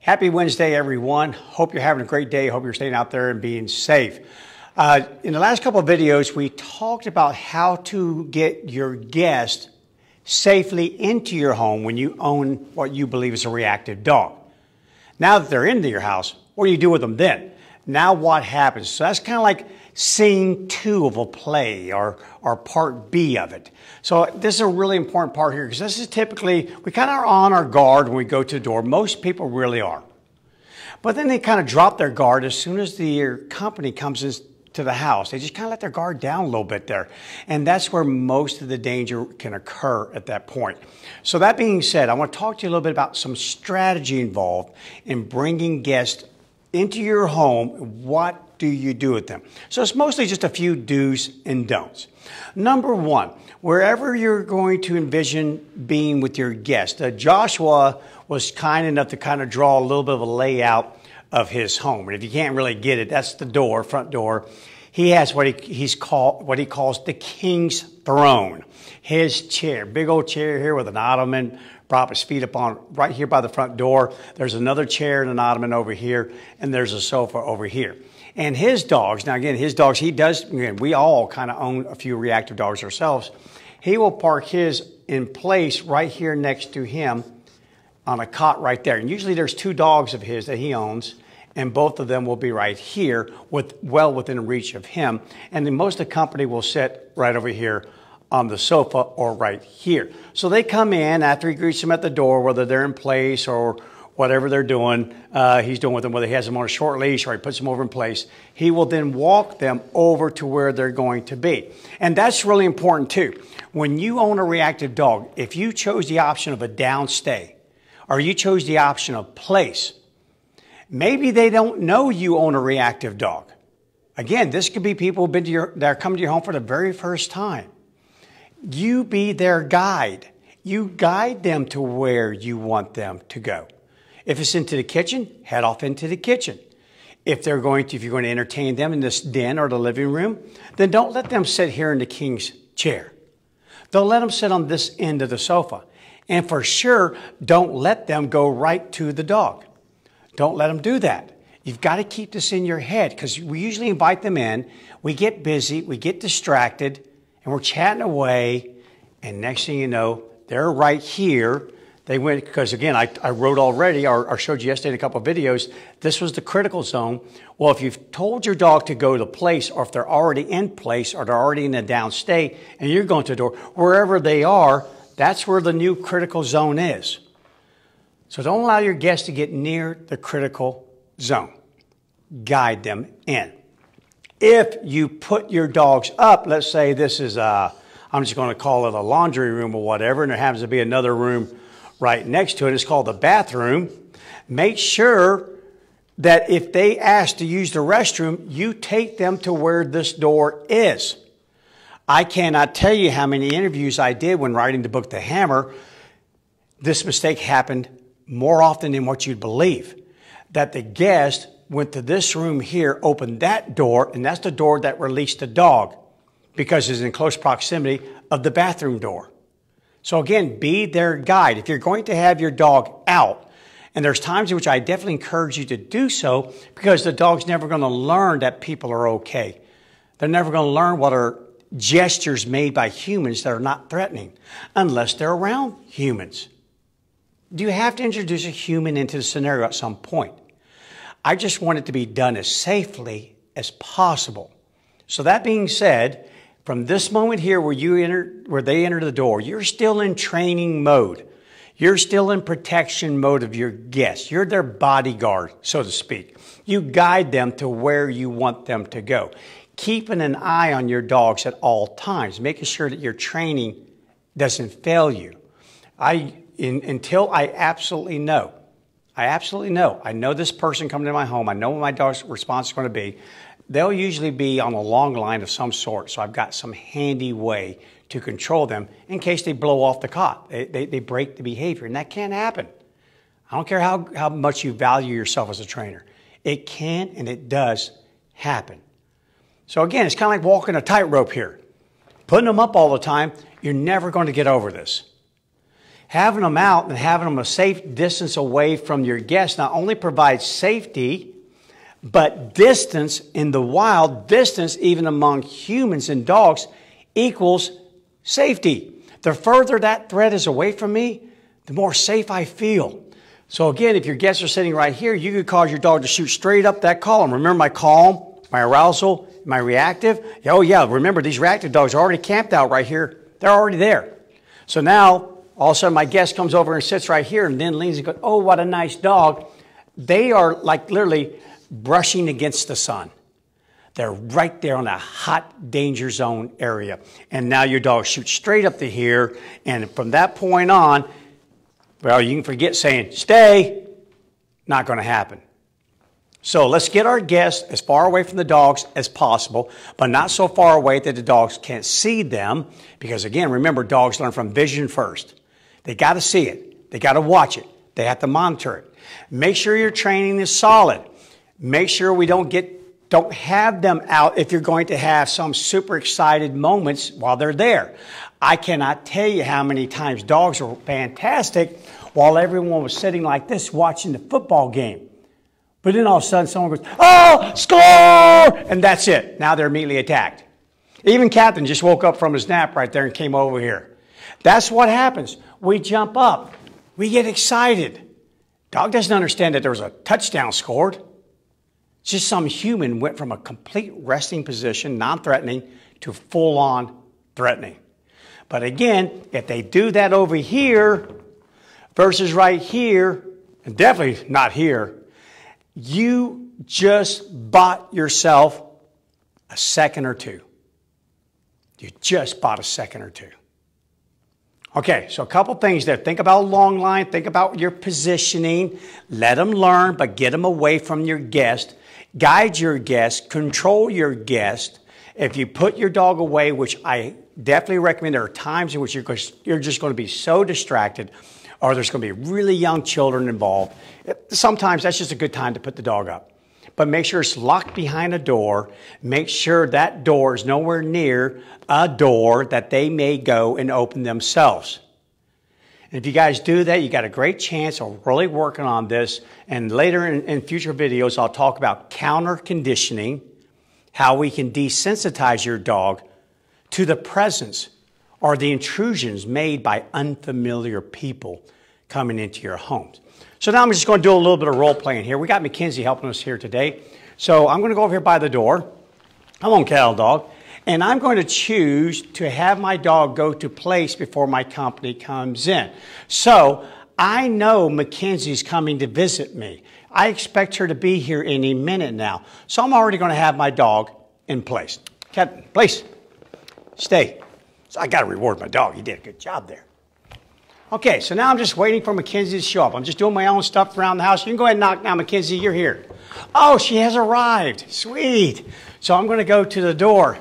Happy Wednesday, everyone. Hope you're having a great day. Hope you're staying out there and being safe. In the last couple of videos, we talked about how to get your guest safely into your home when you own what you believe is a reactive dog. Now that they're into your house, what do you do with them then? Now what happens? So that's kind of like scene 2 of a play or part B of it. So this is a really important part here because this is typically, we kind of are on our guard when we go to the door. Most people really are. But then they kind of drop their guard as soon as the company comes into the house. They just kind of let their guard down a little bit there. And that's where most of the danger can occur at that point. So that being said, I want to talk to you a little bit about some strategy involved in bringing guests into your home. What do you do with them? So it's mostly just a few do's and don'ts. Number one, wherever you're going to envision being with your guest, Joshua was kind enough to kind of draw a little bit of a layout of his home. And if you can't really get it, that's the door, front door. He has what he calls the king's throne. His chair, big old chair here with an ottoman, prop his feet up on right here by the front door. There's another chair and an ottoman over here, and there's a sofa over here. And his dogs, now again, his dogs, we all kind of own a few reactive dogs ourselves. He will park his in place right here next to him on a cot right there. And usually there's 2 dogs of his that he owns, and both of them will be right here well within reach of him. And then most of the company will sit right over here on the sofa or right here. So they come in after he greets them at the door, whether they're in place or whatever they're doing, he's doing with them, whether he has them on a short leash or he puts them over in place. He will then walk them over to where they're going to be. And that's really important too. When you own a reactive dog, if you chose the option of a downstay or you chose the option of place, maybe they don't know you own a reactive dog. Again, this could be people who've been that are coming to your home for the very first time. You be their guide. You guide them to where you want them to go. If it's into the kitchen, head off into the kitchen. If you're going to entertain them in this den or the living room, then don't let them sit here in the king's chair. Don't let them sit on this end of the sofa. And for sure, don't let them go right to the dog. Don't let them do that. You've got to keep this in your head because we usually invite them in. We get busy, we get distracted, and we're chatting away. And next thing you know, they're right here. They went, because again, I wrote already, or showed you yesterday in a couple of videos, this was the critical zone. Well, if you've told your dog to go to place, or if they're already in place, or they're already in a downstay, and you're going to the door, wherever they are, that's where the new critical zone is. So don't allow your guests to get near the critical zone. Guide them in. If you put your dogs up, let's say this is, I'm just going to call it a laundry room or whatever, and there happens to be another room right next to it. It's called the bathroom. Make sure that if they ask to use the restroom, you take them to where this door is. I cannot tell you how many interviews I did when writing the book, The Hammer. This mistake happened more often than what you'd believe. That the guest went to this room here, opened that door, and that's the door that released the dog because it's in close proximity of the bathroom door. So again, be their guide. If you're going to have your dog out, and there's times in which I definitely encourage you to do so because the dog's never going to learn that people are okay. They're never going to learn what are gestures made by humans that are not threatening unless they're around humans. Do you have to introduce a human into the scenario at some point? I just want it to be done as safely as possible. So that being said, from this moment here where they enter the door, you're still in training mode. You're still in protection mode of your guests. You're their bodyguard, so to speak. You guide them to where you want them to go. Keeping an eye on your dogs at all times, making sure that your training doesn't fail you. Until I absolutely know. I know this person coming to my home. I know what my dog's response is going to be. They'll usually be on a long line of some sort, so I've got some handy way to control them in case they blow off the cot. They break the behavior, and that can happen. I don't care how much you value yourself as a trainer. It can and it does happen. So again, it's kind of like walking a tightrope here. Putting them up all the time, you're never going to get over this. Having them out and having them a safe distance away from your guests not only provides safety, but distance in the wild, distance even among humans and dogs equals safety. The further that threat is away from me, the more safe I feel. So again, if your guests are sitting right here, you could cause your dog to shoot straight up that column. Remember my calm, my arousal, my reactive? Oh yeah, remember these reactive dogs are already camped out right here. They're already there. So now, all of a sudden my guest comes over and sits right here and then leans and goes, oh, what a nice dog. They are like literally brushing against the sun. They're right there on a hot danger zone area. And now your dog shoots straight up to here. And from that point on, well, you can forget saying, stay. Not going to happen. So let's get our guests as far away from the dogs as possible, but not so far away that the dogs can't see them. Because again, remember, dogs learn from vision first. They got to see it. They got to watch it. They have to monitor it. Make sure your training is solid. Make sure we don't have them out if you're going to have some super excited moments while they're there. I cannot tell you how many times dogs are fantastic while everyone was sitting like this watching the football game. But then all of a sudden someone goes, oh, score! And that's it. Now they're immediately attacked. Even Captain just woke up from his nap right there and came over here. That's what happens. We jump up. We get excited. Dog doesn't understand that there was a touchdown scored. It's just some human went from a complete resting position, non-threatening, to full-on threatening. But again, if they do that over here versus right here, and definitely not here, you just bought yourself a second or two. You just bought a second or two. Okay, so a couple things there. Think about a long line. Think about your positioning. Let them learn, but get them away from your guest. Guide your guest. Control your guest. If you put your dog away, which I definitely recommend, there are times in which you're just going to be so distracted, or there's going to be really young children involved. Sometimes that's just a good time to put the dog up. But make sure it's locked behind a door. Make sure that door is nowhere near a door that they may go and open themselves. And if you guys do that, you got a great chance of really working on this. And later in future videos, I'll talk about counter conditioning, how we can desensitize your dog to the presence or the intrusions made by unfamiliar people coming into your homes. So now I'm just going to do a little bit of role playing here. We got Mackenzie helping us here today. So I'm going to go over here by the door. I'm on cattle dog. And I'm going to choose to have my dog go to place before my company comes in. So I know Mackenzie's coming to visit me. I expect her to be here any minute now. So I'm already going to have my dog in place. Captain, place. Stay. So I got to reward my dog. He did a good job there. Okay, so now I'm just waiting for Mackenzie to show up. I'm just doing my own stuff around the house. You can go ahead and knock now, Mackenzie. You're here. Oh, she has arrived. Sweet. So I'm going to go to the door.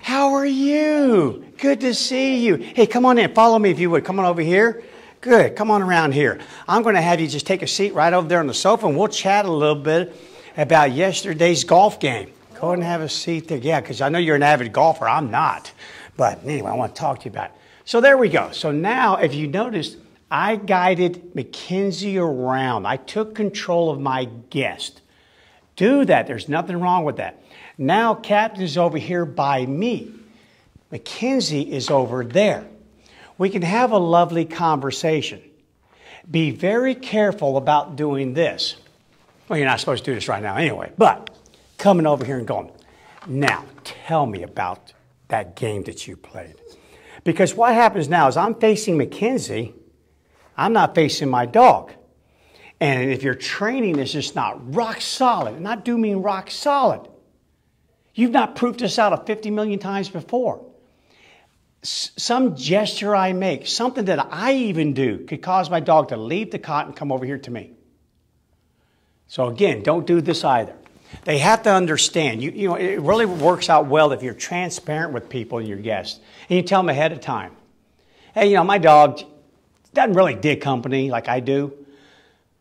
How are you? Good to see you. Hey, come on in. Follow me if you would. Come on over here. Good. Come on around here. I'm going to have you just take a seat right over there on the sofa, and we'll chat a little bit about yesterday's golf game. Go ahead and have a seat there. Yeah, because I know you're an avid golfer. I'm not. But anyway, I want to talk to you about it. So there we go. So now, if you noticed, I guided Mackenzie around. I took control of my guest. Do that. There's nothing wrong with that. Now, Captain is over here by me. Mackenzie is over there. We can have a lovely conversation. Be very careful about doing this. Well, you're not supposed to do this right now anyway, but coming over here and going, now, tell me about that game that you played. Because what happens now is I'm facing Mackenzie, I'm not facing my dog. And if your training is just not rock solid, and I do mean rock solid, you've not proved this out 50 million times before. Some gesture I make, something that I even do, could cause my dog to leave the cot and come over here to me. So again, don't do this either. They have to understand. You know, it really works out well if you're transparent with people and your guests. And you tell them ahead of time. Hey, you know, my dog doesn't really dig company like I do.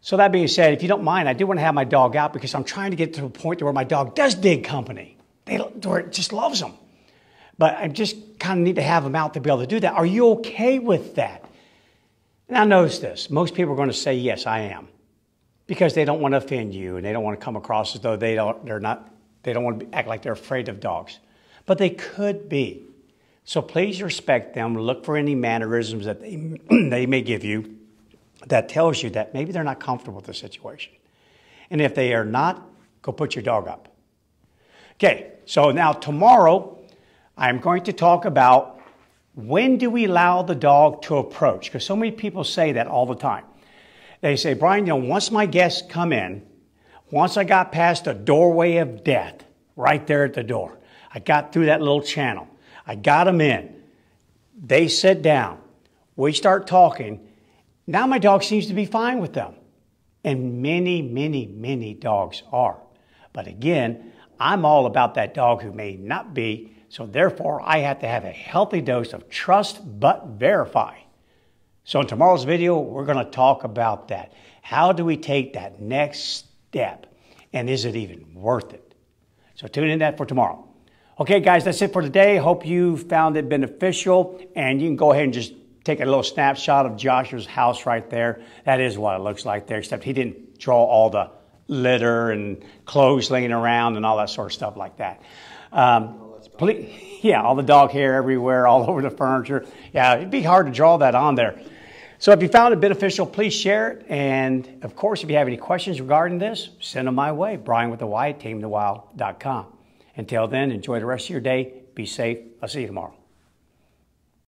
So that being said, if you don't mind, I do want to have my dog out because I'm trying to get to a point where my dog does dig company. Where it just loves them. but I just kind of need to have them out to be able to do that. Are you okay with that? Now notice this. Most people are going to say, yes, I am. Because they don't want to offend you and they don't want to come across as though they don't want to act like they're afraid of dogs. But they could be. So please respect them. Look for any mannerisms that they may give you that tells you that maybe they're not comfortable with the situation. And if they are not, go put your dog up. Okay, so now tomorrow I'm going to talk about when do we allow the dog to approach? Because so many people say that all the time. They say, Bryan, once my guests come in, once I got past the doorway of death, right there at the door, I got through that little channel, I got them in, they sit down, we start talking, now my dog seems to be fine with them. And many, many, many dogs are. But again, I'm all about that dog who may not be. So therefore, I have to have a healthy dose of trust but verify. So in tomorrow's video, we're going to talk about that. How do we take that next step? And is it even worth it? So tune in that for tomorrow. Okay, guys, that's it for today. Hope you found it beneficial. And you can go ahead and just take a little snapshot of Joshua's house right there. That is what it looks like there, except he didn't draw all the litter and clothes laying around and all that sort of stuff like that. Yeah, all the dog hair everywhere, all over the furniture. Yeah, it'd be hard to draw that on there. So if you found it beneficial, please share it. And of course, if you have any questions regarding this, send them my way. Bryan with the Y, tamingthewild.com. Until then, enjoy the rest of your day. Be safe. I'll see you tomorrow.